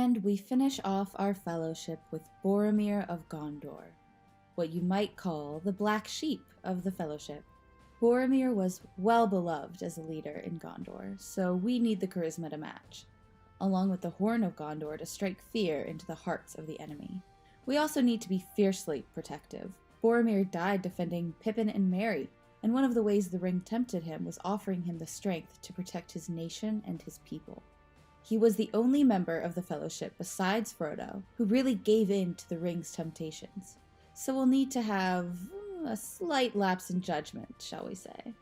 And we finish off our fellowship with Boromir of Gondor, what you might call the black sheep of the fellowship. Boromir was well beloved as a leader in Gondor, so we need the charisma to match, along with the Horn of Gondor to strike fear into the hearts of the enemy. We also need to be fiercely protective. Boromir died defending Pippin and Merry, and one of the ways the ring tempted him was offering him the strength to protect his nation and his people. He was the only member of the Fellowship besides Frodo who really gave in to the ring's temptations. So we'll need to have a slight lapse in judgment, shall we say.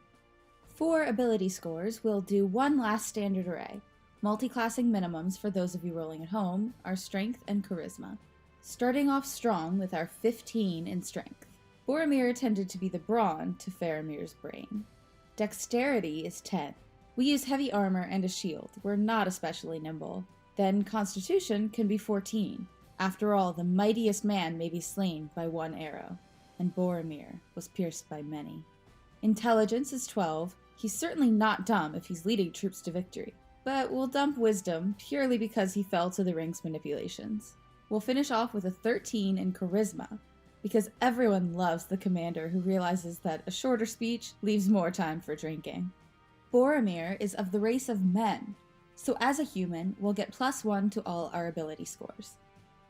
For ability scores, we'll do one last standard array. Multiclassing minimums for those of you rolling at home are Strength and Charisma. Starting off strong with our 15 in Strength. Boromir tended to be the brawn to Faramir's brain. Dexterity is 10. We use heavy armor and a shield. We're not especially nimble. Then Constitution can be 14. After all, the mightiest man may be slain by one arrow, and Boromir was pierced by many. Intelligence is 12. He's certainly not dumb if he's leading troops to victory, but we'll dump Wisdom purely because he fell to the ring's manipulations. We'll finish off with a 13 in Charisma, because everyone loves the commander who realizes that a shorter speech leaves more time for drinking. Boromir is of the race of men, so as a human, we'll get +1 to all our ability scores.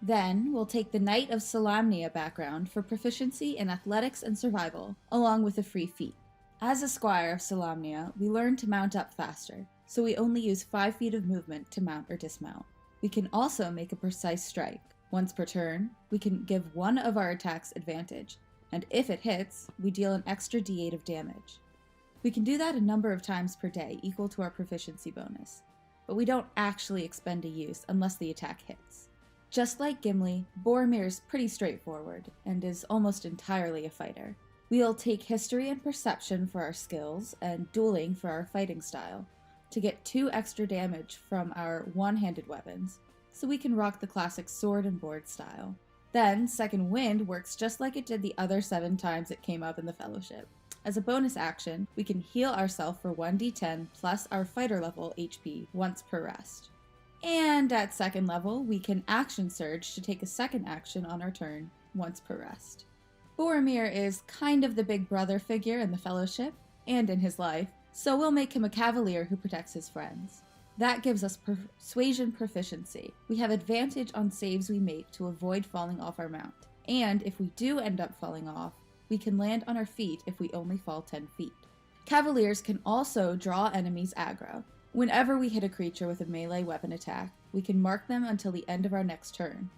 Then, we'll take the Knight of Solamnia background for proficiency in athletics and survival, along with a free feat. As a squire of Solamnia, we learn to mount up faster, so we only use 5 feet of movement to mount or dismount. We can also make a precise strike. Once per turn, we can give one of our attacks advantage, and if it hits, we deal an extra d8 of damage. We can do that a number of times per day, equal to our proficiency bonus, but we don't actually expend a use unless the attack hits. Just like Gimli, Boromir is pretty straightforward, and is almost entirely a fighter. We'll take history and perception for our skills, and dueling for our fighting style, to get 2 extra damage from our one-handed weapons, so we can rock the classic sword and board style. Then, Second Wind works just like it did the other 7 times it came up in the Fellowship. As a bonus action, we can heal ourselves for 1d10 plus our fighter level HP once per rest. And at second level, we can action surge to take a second action on our turn once per rest. Boromir is kind of the big brother figure in the Fellowship, and in his life, so we'll make him a Cavalier who protects his friends. That gives us persuasion proficiency. We have advantage on saves we make to avoid falling off our mount, and if we do end up falling off, we can land on our feet if we only fall 10 feet. Cavaliers can also draw enemies aggro. Whenever we hit a creature with a melee weapon attack, we can mark them until the end of our next turn.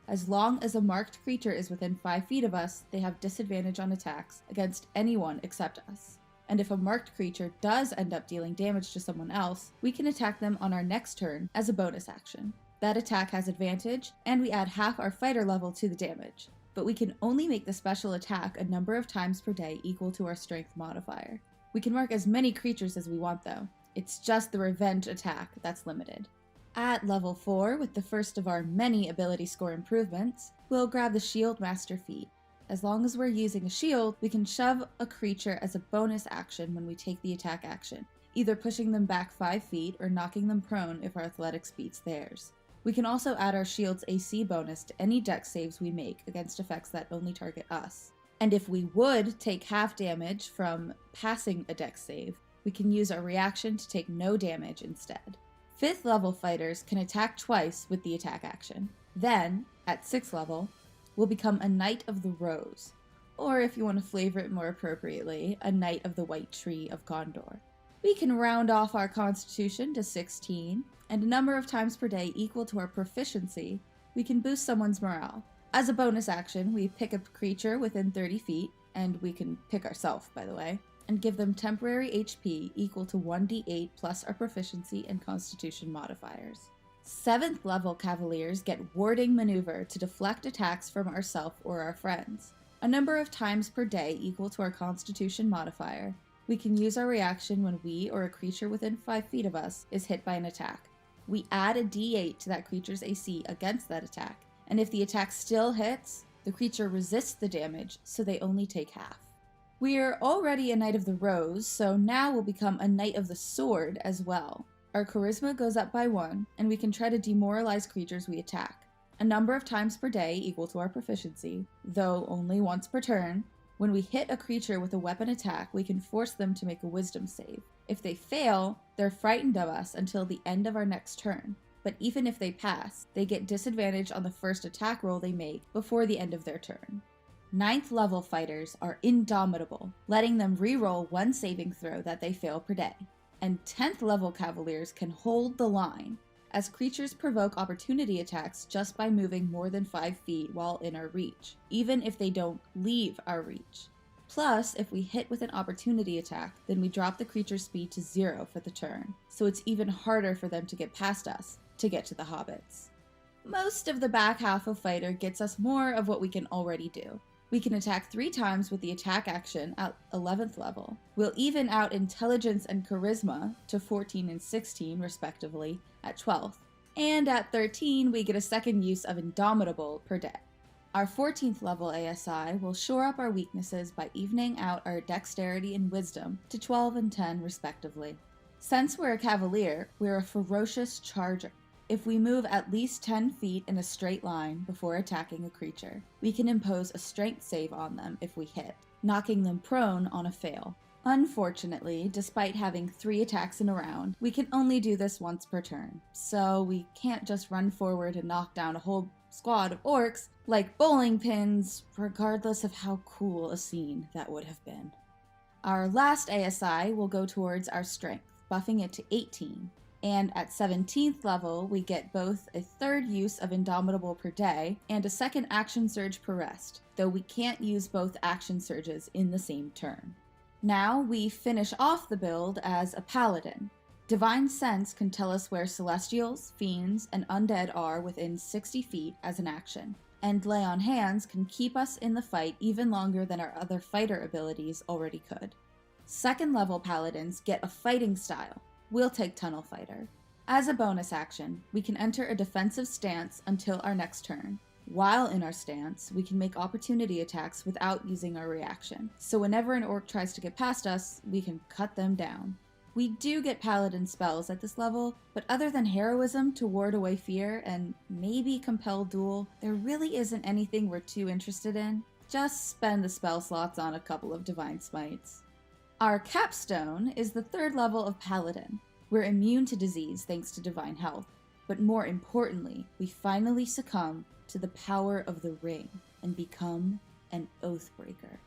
As long as a marked creature is within 5 feet of us, they have disadvantage on attacks against anyone except us. And if a marked creature does end up dealing damage to someone else, we can attack them on our next turn as a bonus action. That attack has advantage, and we add half our fighter level to the damage. But we can only make the special attack a number of times per day equal to our strength modifier. We can mark as many creatures as we want though. It's just the revenge attack that's limited. At level 4, with the first of our many ability score improvements, we'll grab the Shield Master feat. As long as we're using a shield, we can shove a creature as a bonus action when we take the attack action, either pushing them back 5 feet or knocking them prone if our athletics beats theirs. We can also add our shield's AC bonus to any dex saves we make against effects that only target us. And if we would take half damage from passing a dex save, we can use our reaction to take no damage instead. 5th level fighters can attack twice with the attack action. Then, at 6th level, we'll become a Knight of the Rose, or if you want to flavor it more appropriately, a Knight of the White Tree of Gondor. We can round off our Constitution to 16, and a number of times per day equal to our proficiency, we can boost someone's morale. As a bonus action, we pick a creature within 30 feet, and we can pick ourselves, by the way, and give them temporary HP equal to 1d8 plus our proficiency and Constitution modifiers. 7th level Cavaliers get Warding Maneuver to deflect attacks from ourselves or our friends. A number of times per day equal to our Constitution modifier, we can use our reaction when we or a creature within 5 feet of us is hit by an attack. We add a d8 to that creature's AC against that attack, and if the attack still hits, the creature resists the damage, so they only take half. We're already a Knight of the Rose, so now we'll become a Knight of the Sword as well. Our charisma goes up by 1, and we can try to demoralize creatures we attack. A number of times per day equal to our proficiency, though only once per turn. When we hit a creature with a weapon attack, we can force them to make a wisdom save. If they fail, they're frightened of us until the end of our next turn. But even if they pass, they get disadvantage on the first attack roll they make before the end of their turn. 9th level fighters are indomitable, letting them reroll one saving throw that they fail per day. And 10th level Cavaliers can hold the line, as creatures provoke opportunity attacks just by moving more than 5 feet while in our reach, even if they don't leave our reach. Plus, if we hit with an opportunity attack, then we drop the creature's speed to 0 for the turn, so it's even harder for them to get past us to get to the hobbits. Most of the back half of Fighter gets us more of what we can already do. We can attack 3 times with the attack action at 11th level. We'll even out Intelligence and Charisma to 14 and 16 respectively at 12th. And at 13, we get a second use of Indomitable per day. Our 14th level ASI will shore up our weaknesses by evening out our Dexterity and Wisdom to 12 and 10 respectively. Since we're a Cavalier, we're a ferocious charger. If we move at least 10 feet in a straight line before attacking a creature, we can impose a strength save on them if we hit, knocking them prone on a fail. Unfortunately, despite having 3 attacks in a round, we can only do this once per turn, so we can't just run forward and knock down a whole squad of orcs like bowling pins, regardless of how cool a scene that would have been. Our last ASI will go towards our strength, buffing it to 18. And at 17th level, we get both a 3rd use of Indomitable per day and a 2nd action surge per rest, though we can't use both action surges in the same turn. Now we finish off the build as a Paladin. Divine Sense can tell us where Celestials, Fiends, and Undead are within 60 feet as an action, and Lay on Hands can keep us in the fight even longer than our other fighter abilities already could. 2nd level Paladins get a fighting style. We'll take Tunnel Fighter. As a bonus action, we can enter a defensive stance until our next turn. While in our stance, we can make opportunity attacks without using our reaction, so whenever an orc tries to get past us, we can cut them down. We do get Paladin spells at this level, but other than Heroism to ward away fear and maybe Compel Duel, there really isn't anything we're too interested in. Just spend the spell slots on a couple of Divine Smites. Our capstone is the 3rd level of Paladin. We're immune to disease thanks to Divine Health, but more importantly, we finally succumb to the power of the ring and become an Oathbreaker.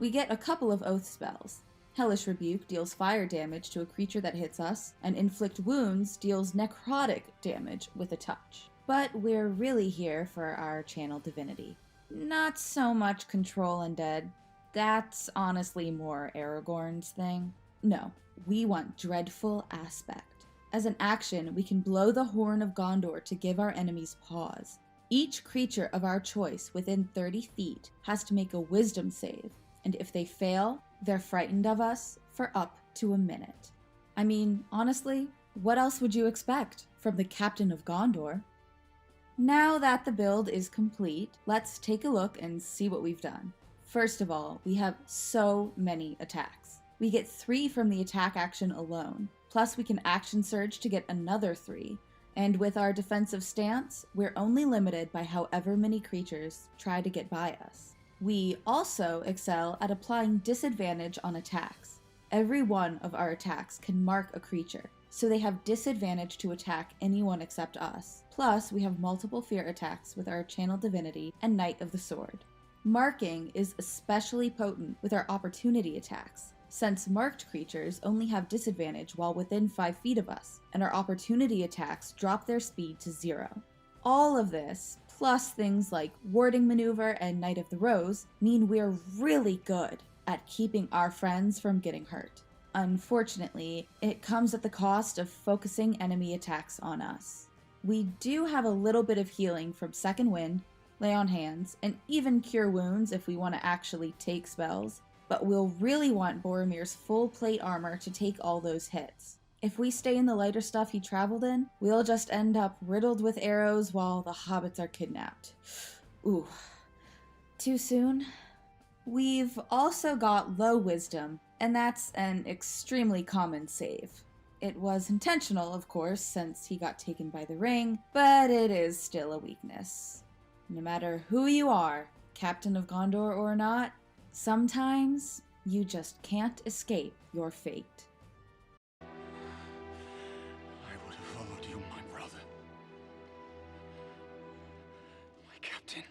We get a couple of oath spells. Hellish Rebuke deals fire damage to a creature that hits us, and Inflict Wounds deals necrotic damage with a touch. But we're really here for our Channel Divinity. Not so much Control Undead. That's honestly more Aragorn's thing. No, we want Dreadful Aspect. As an action, we can blow the Horn of Gondor to give our enemies pause. Each creature of our choice within 30 feet has to make a Wisdom save, and if they fail, they're frightened of us for up to a minute. I mean, honestly, what else would you expect from the Captain of Gondor? Now that the build is complete, let's take a look and see what we've done. First of all, we have so many attacks. We get 3 from the attack action alone, plus we can action surge to get another 3, and with our defensive stance, we're only limited by however many creatures try to get by us. We also excel at applying disadvantage on attacks. Every one of our attacks can mark a creature, so they have disadvantage to attack anyone except us. Plus, we have multiple fear attacks with our Channel Divinity and Knight of the Sword. Marking is especially potent with our opportunity attacks, since marked creatures only have disadvantage while within 5 feet of us, and our opportunity attacks drop their speed to 0. All of this, plus things like Warding Maneuver and Knight of the Rose, mean we're really good at keeping our friends from getting hurt. Unfortunately, it comes at the cost of focusing enemy attacks on us. We do have a little bit of healing from Second Wind, Lay on Hands, and even Cure Wounds if we want to actually take spells, but we'll really want Boromir's full plate armor to take all those hits. If we stay in the lighter stuff he traveled in, we'll just end up riddled with arrows while the hobbits are kidnapped. Ooh. Too soon? We've also got low wisdom, and that's an extremely common save. It was intentional, of course, since he got taken by the ring, but it is still a weakness. No matter who you are, Captain of Gondor or not, sometimes you just can't escape your fate. I would have followed you, my brother. My captain.